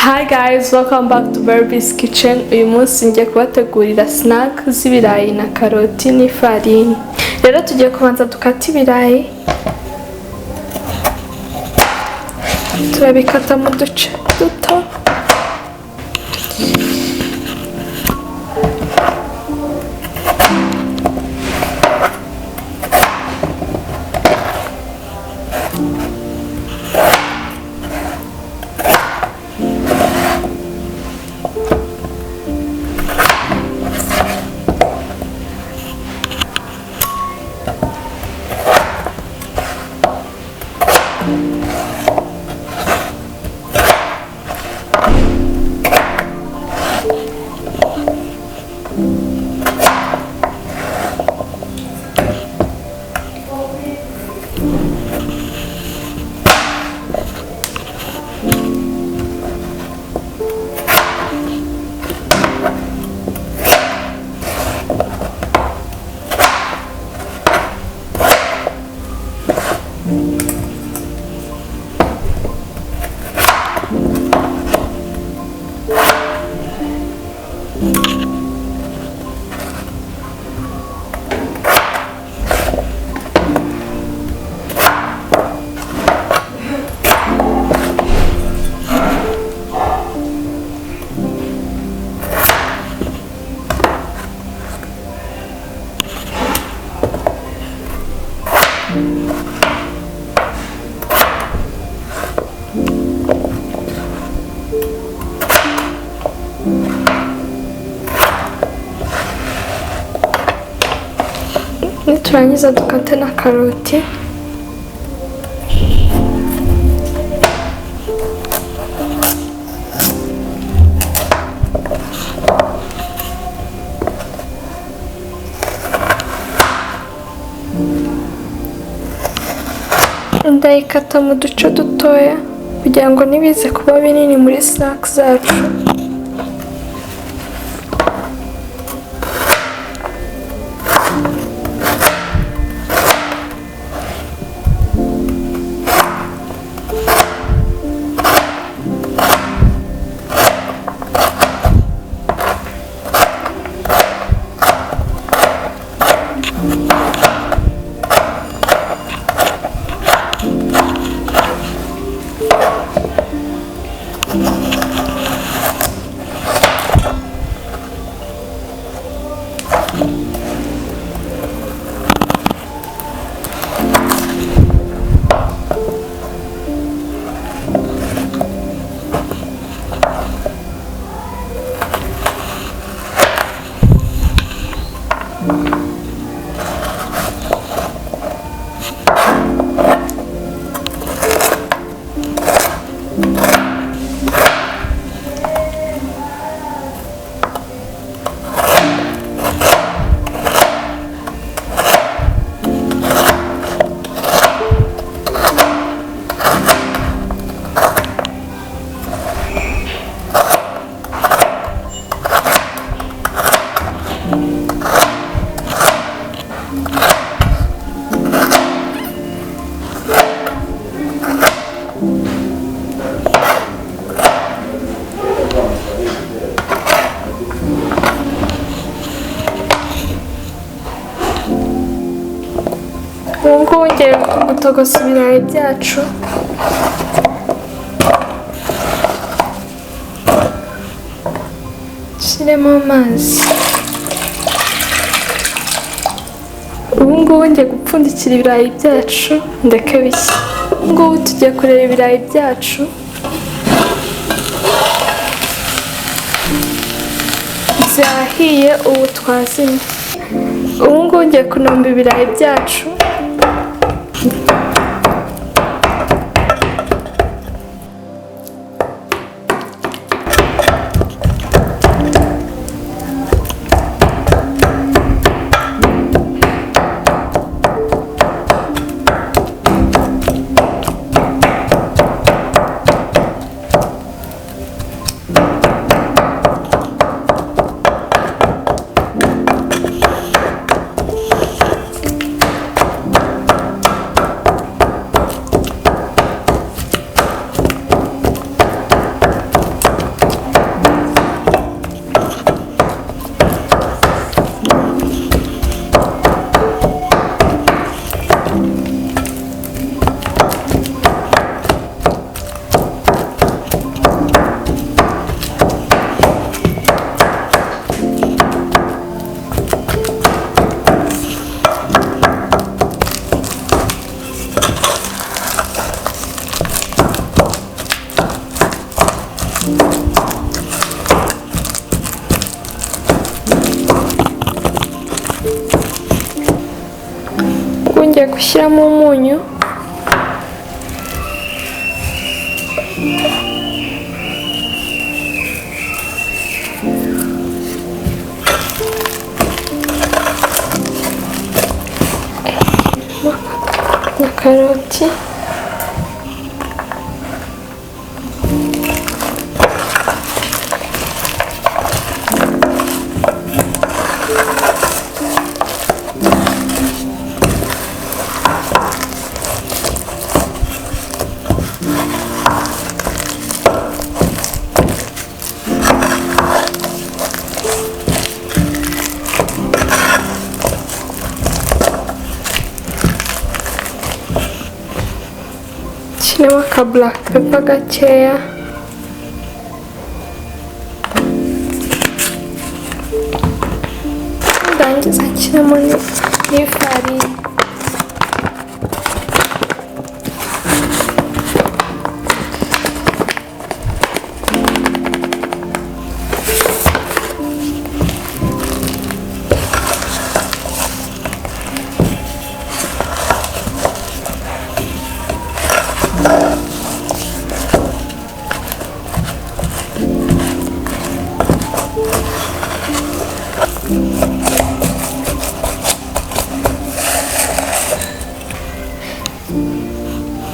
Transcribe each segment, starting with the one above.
Hi guys, welcome back to Barbie's kitchen. Uyu munsi ngiye kubategurira snack z'ibirayi na karoti n'ifarini. Rero tugiye kubanza dukata ibirayi. Turabikata mu duce duto. Niturangiza dukate na karoti. Ndayikata mu duce dutoya kugira ngo nibize kuba binini muri snack zacu. Ubu ngiye gutogosa ibirayi byacu. Shyiremo amazi. Ubu ngiye gupfundikira ibirayi byacu ndeke bishye. Ubu tugiye kureba ibirayi byacu. Byahiye, ubu twazimye. Ubu ngiye kunomba ibirayi byacu. gushyiramo umunyu, na karoti, nshyiremo aka black pepper gakeya, ndangiza nshyiramo n'ifarini.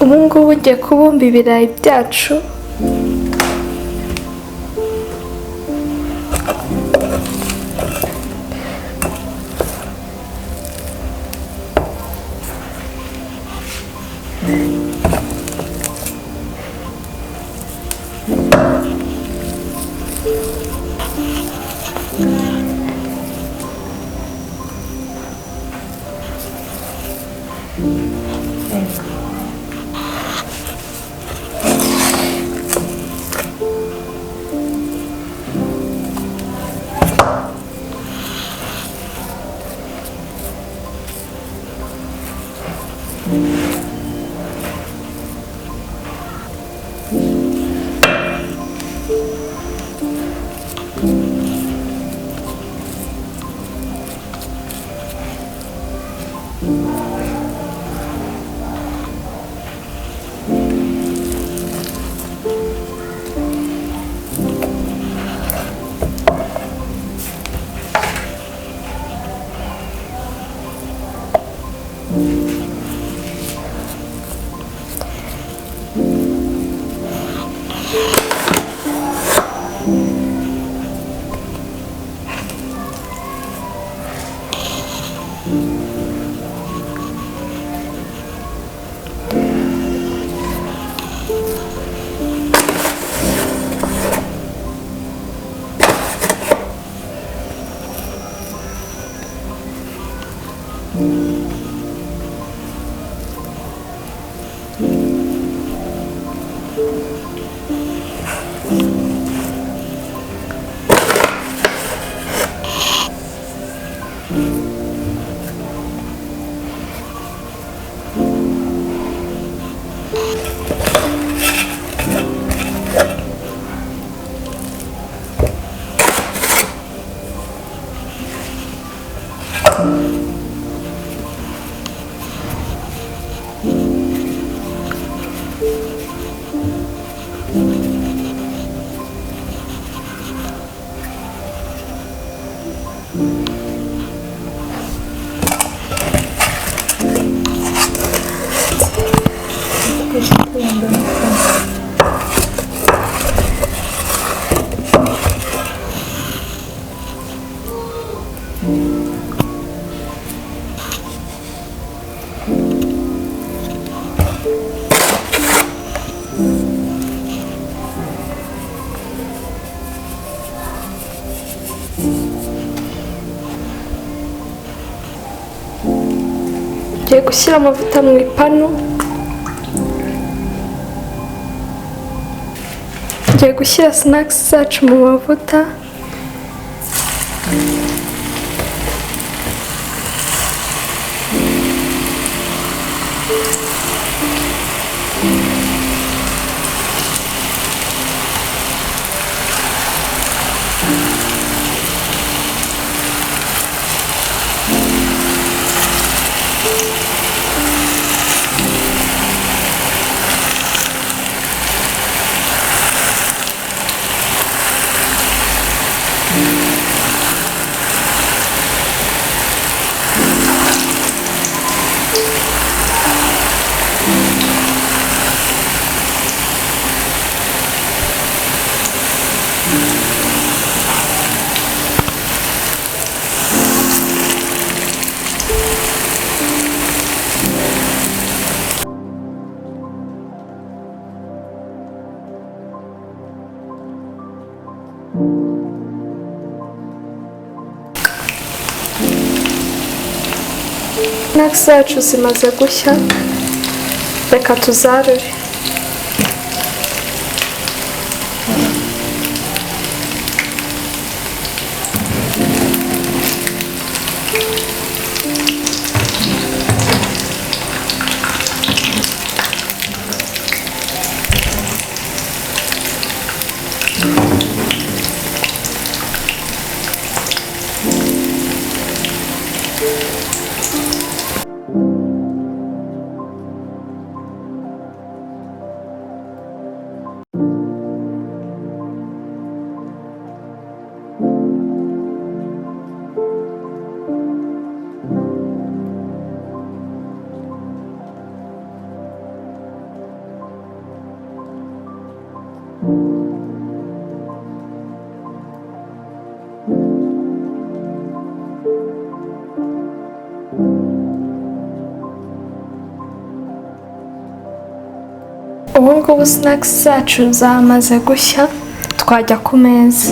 Ubu ngubu ugiye kubumba ibirayi byacu, Ngiye gushyira amavuta mu ipanu, ngiye gushyira snacks zacu mu mavuta, Snacks zacu zimaze gushya, reka tuzarure. Ubu ngubu snacks zacu zamaze gushya, twajya ku meza.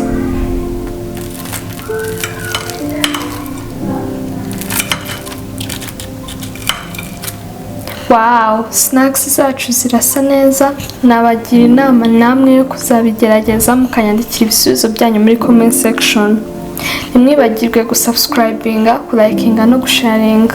Wow, snacks zacu zirasa neza. Nabagira inama namwe yo kuzabigerageza mukanyandikira ibisubizo byanyu muri comment section. Ntimwibagirwe gusubscribinga, kulikinga no gusharinga.